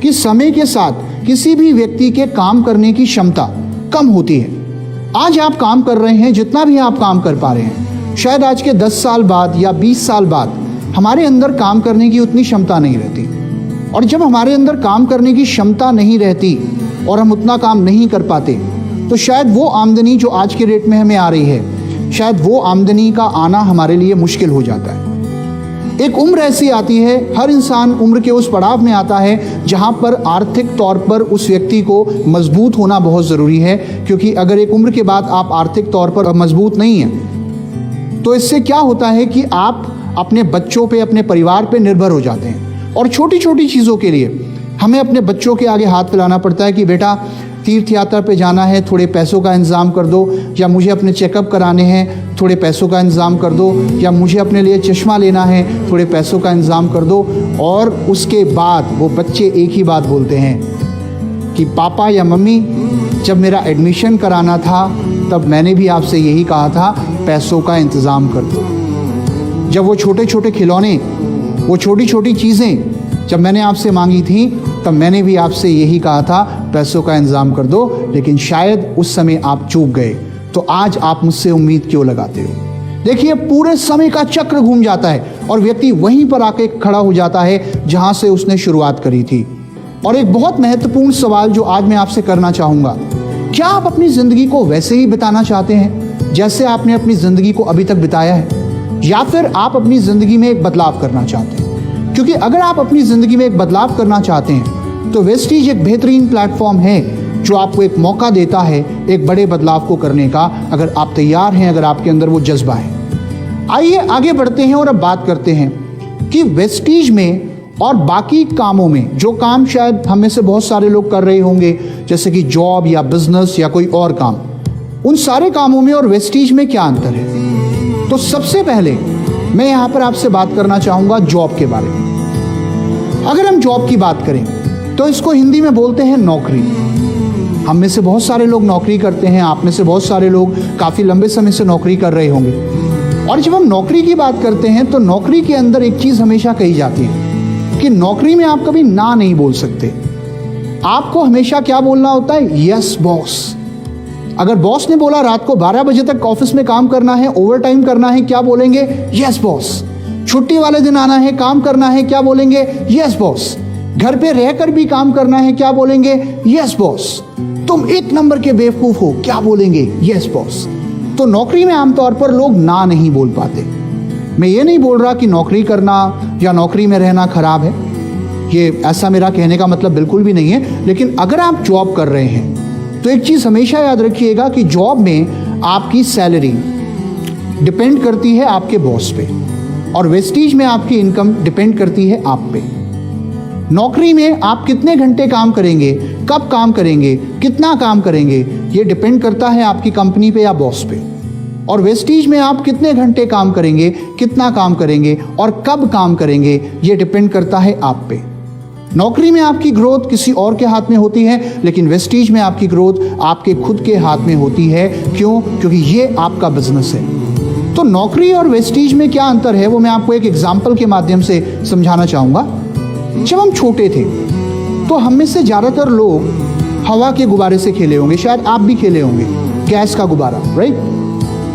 कि समय के साथ किसी भी व्यक्ति के काम करने की क्षमता कम होती है। आज आप काम कर रहे हैं, जितना भी आप काम कर पा रहे हैं, शायद आज के 10 साल बाद या 20 साल बाद हमारे अंदर काम करने की उतनी क्षमता नहीं रहती। और जब हमारे अंदर काम करने की क्षमता नहीं रहती और हम उतना काम नहीं कर पाते, तो शायद वो आमदनी जो आज के रेट में हमें आ रही है, शायद वो आमदनी का आना हमारे लिए मुश्किल हो जाता है। एक उम्र ऐसी आती है, हर इंसान उम्र के उस पड़ाव में आता है जहां पर आर्थिक तौर पर उस व्यक्ति को मजबूत होना बहुत ज़रूरी है, क्योंकि अगर एक उम्र के बाद आप आर्थिक तौर पर मजबूत नहीं हैं तो इससे क्या होता है कि आप अपने बच्चों पे, अपने परिवार पे निर्भर हो जाते हैं। और छोटी छोटी चीज़ों के लिए हमें अपने बच्चों के आगे हाथ फैलाना पड़ता है कि बेटा तीर्थ यात्रा पे जाना है, थोड़े पैसों का इंतज़ाम कर दो, या मुझे अपने चेकअप कराने हैं, थोड़े पैसों का इंतज़ाम कर दो, या मुझे अपने लिए चश्मा लेना है, थोड़े पैसों का इंतज़ाम कर दो। और उसके बाद वो बच्चे एक ही बात बोलते हैं कि पापा या मम्मी, जब मेरा एडमिशन कराना था तब मैंने भी आपसे यही कहा था, पैसों का इंतज़ाम कर दो। जब वो छोटे छोटे खिलौने, वो छोटी छोटी चीज़ें जब मैंने आपसे मांगी थी, तब मैंने भी आपसे यही कहा था, पैसों का इंतज़ाम कर दो। लेकिन शायद उस समय आप चूक गए, तो आज आप मुझसे उम्मीद क्यों लगाते हो? देखिए, पूरे समय का चक्र घूम जाता है और व्यक्ति वहीं पर आके खड़ा हो जाता है जहां से उसने शुरुआत करी थी। और एक बहुत महत्वपूर्ण सवाल जो आज मैं आपसे करना चाहूँगा, क्या आप अपनी ज़िंदगी को वैसे ही बिताना चाहते हैं जैसे आपने अपनी ज़िंदगी को अभी तक बिताया है, या फिर आप अपनी ज़िंदगी में एक बदलाव करना चाहते हैं? क्योंकि अगर आप अपनी ज़िंदगी में एक बदलाव करना चाहते हैं तो वेस्टीज एक बेहतरीन प्लेटफॉर्म है जो आपको एक मौका देता है एक बड़े बदलाव को करने का, अगर आप तैयार हैं, अगर आपके अंदर वो जज्बा है। आइए आगे बढ़ते हैं और अब बात करते हैं कि वेस्टीज में और बाकी कामों में, जो काम शायद हम में से बहुत सारे लोग कर रहे होंगे, जैसे कि जॉब या बिजनेस या कोई और काम, उन सारे कामों में और वेस्टीज में क्या अंतर है। तो सबसे पहले मैं यहाँ पर आपसे बात करना चाहूँगा जॉब के बारे में। अगर हम जॉब की बात करें तो इसको हिंदी में बोलते हैं नौकरी। हम में से बहुत सारे लोग नौकरी करते हैं, आप में से बहुत सारे लोग काफ़ी लंबे समय से नौकरी कर रहे होंगे। और जब हम नौकरी की बात करते हैं तो नौकरी के अंदर एक चीज़ हमेशा कही जाती है कि नौकरी में आप कभी ना नहीं बोल सकते। आपको हमेशा क्या बोलना होता है? Yes boss. अगर बॉस ने बोला रात को 12 बजे तक ऑफिस में काम करना है, ओवर टाइम करना है, क्या बोलेंगे? Yes boss. छुट्टी वाले दिन आना है, काम करना है, क्या बोलेंगे? Yes boss. घर पे रहकर भी काम करना है, क्या बोलेंगे? Yes boss. तुम एक नंबर के बेवकूफ हो, क्या बोलेंगे? Yes boss. तो नौकरी में आमतौर पर लोग ना नहीं बोल पाते। मैं ये नहीं बोल रहा कि नौकरी करना या नौकरी में रहना खराब है, ये ऐसा मेरा कहने का मतलब बिल्कुल भी नहीं है। लेकिन अगर आप जॉब कर रहे हैं तो एक चीज़ हमेशा याद रखिएगा कि जॉब में आपकी सैलरी डिपेंड करती है आपके बॉस पे, और वेस्टीज में आपकी इनकम डिपेंड करती है आप पे। नौकरी में आप कितने घंटे काम करेंगे, कब काम करेंगे, कितना काम करेंगे, ये डिपेंड करता है आपकी कंपनी पे या बॉस पे। और वेस्टीज में आप कितने घंटे काम करेंगे, कितना काम करेंगे और कब काम करेंगे, ये डिपेंड करता है आप पे। नौकरी में आपकी ग्रोथ किसी और के हाथ में होती है, लेकिन वेस्टीज में आपकी ग्रोथ आपके खुद के हाथ में होती है। क्यों? क्योंकि ये आपका बिजनेस है। तो नौकरी और वेस्टीज में क्या अंतर है वो मैं आपको एक एग्जाम्पल के माध्यम से समझाना चाहूँगा। जब हम छोटे थे तो हम में से ज़्यादातर लोग हवा के गुब्बारे से खेले होंगे, शायद आप भी खेले होंगे, गैस का गुब्बारा, राइट?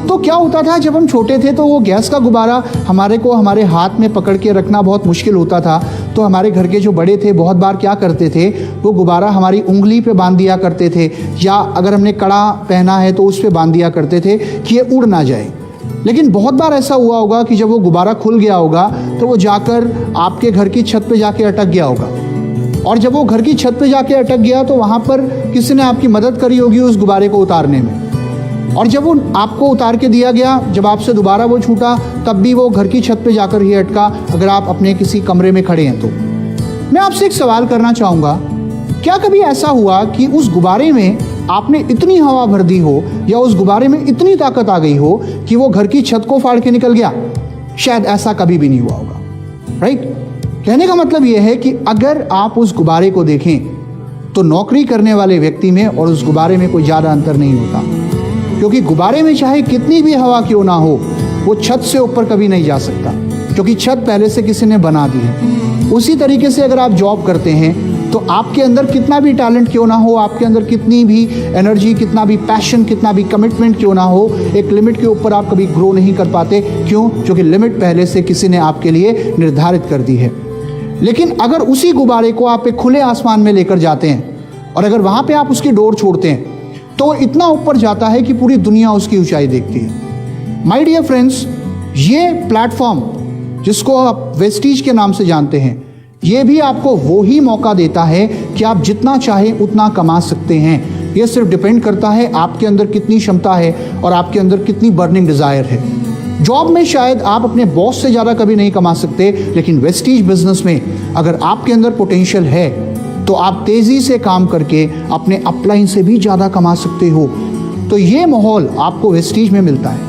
तो क्या होता था जब हम छोटे थे तो वो गैस का गुब्बारा हमारे हाथ में पकड़ के रखना बहुत मुश्किल होता था। तो हमारे घर के जो बड़े थे बहुत बार क्या करते थे, वो गुब्बारा हमारी उंगली पे बांध दिया करते थे, या अगर हमने कड़ा पहना है तो उस पे बांध दिया करते थे कि ये उड़ ना जाए। लेकिन बहुत बार ऐसा हुआ होगा कि जब वो गुब्बारा खुल गया होगा तो वो जाकर आपके घर की छत पे जाके अटक गया होगा, और जब वो घर की छत पे जाके अटक गया तो वहाँ पर किसी ने आपकी मदद करी होगी उस गुब्बारे को उतारने में। और जब वो आपको उतार के दिया गया, जब आपसे दोबारा वो छूटा, तब भी वो घर की छत पे जाकर ही अटका, अगर आप अपने किसी कमरे में खड़े हैं तो। मैं आपसे एक सवाल करना चाहूँगा, क्या कभी ऐसा हुआ कि उस गुब्बारे में आपने इतनी हवा भर दी हो या उस गुब्बारे में इतनी ताकत आ गई हो कि वो घर की छत को फाड़ के निकल गया? शायद ऐसा कभी भी नहीं हुआ होगा, राइट? कहने का मतलब ये है कि अगर आप उस गुब्बारे को देखें तो नौकरी करने वाले व्यक्ति में और उस गुब्बारे में कोई ज़्यादा अंतर नहीं होता, क्योंकि गुब्बारे में चाहे कितनी भी हवा क्यों ना हो, वो छत से ऊपर कभी नहीं जा सकता, क्योंकि छत पहले से किसी ने बना दी है। उसी तरीके से अगर आप जॉब करते हैं तो आपके अंदर कितना भी टैलेंट क्यों ना हो, आपके अंदर कितनी भी एनर्जी, कितना भी पैशन, कितना भी कमिटमेंट क्यों ना हो, एक लिमिट के ऊपर आप कभी ग्रो नहीं कर पाते। क्यों? क्योंकि लिमिट पहले से किसी ने आपके लिए निर्धारित कर दी है। लेकिन अगर उसी गुब्बारे को आप एक खुले आसमान में लेकर जाते हैं और अगर वहाँ पे आप उसकी डोर छोड़ते हैं तो वो इतना ऊपर जाता है कि पूरी दुनिया उसकी ऊंचाई देखती है। माय डियर फ्रेंड्स, ये प्लेटफॉर्म जिसको आप वेस्टीज के नाम से जानते हैं, ये भी आपको वो ही मौका देता है कि आप जितना चाहें उतना कमा सकते हैं। ये सिर्फ डिपेंड करता है आपके अंदर कितनी क्षमता है और आपके अंदर कितनी बर्निंग डिज़ायर है। जॉब में शायद आप अपने बॉस से ज़्यादा कभी नहीं कमा सकते, लेकिन वेस्टीज बिजनेस में अगर आपके अंदर पोटेंशियल है तो आप तेज़ी से काम करके अपने अपलाइन से भी ज़्यादा कमा सकते हो। तो ये माहौल आपको वेस्टीज में मिलता है।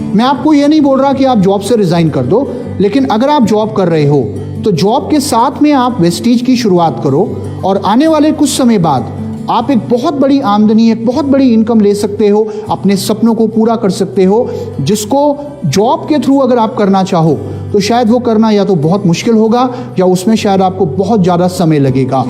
मैं आपको ये नहीं बोल रहा कि आप जॉब से रिज़ाइन कर दो, लेकिन अगर आप जॉब कर रहे हो तो जॉब के साथ में आप वेस्टीज की शुरुआत करो और आने वाले कुछ समय बाद आप एक बहुत बड़ी आमदनी, एक बहुत बड़ी इनकम ले सकते हो, अपने सपनों को पूरा कर सकते हो, जिसको जॉब के थ्रू अगर आप करना चाहो तो शायद वो करना या तो बहुत मुश्किल होगा या उसमें शायद आपको बहुत ज़्यादा समय लगेगा।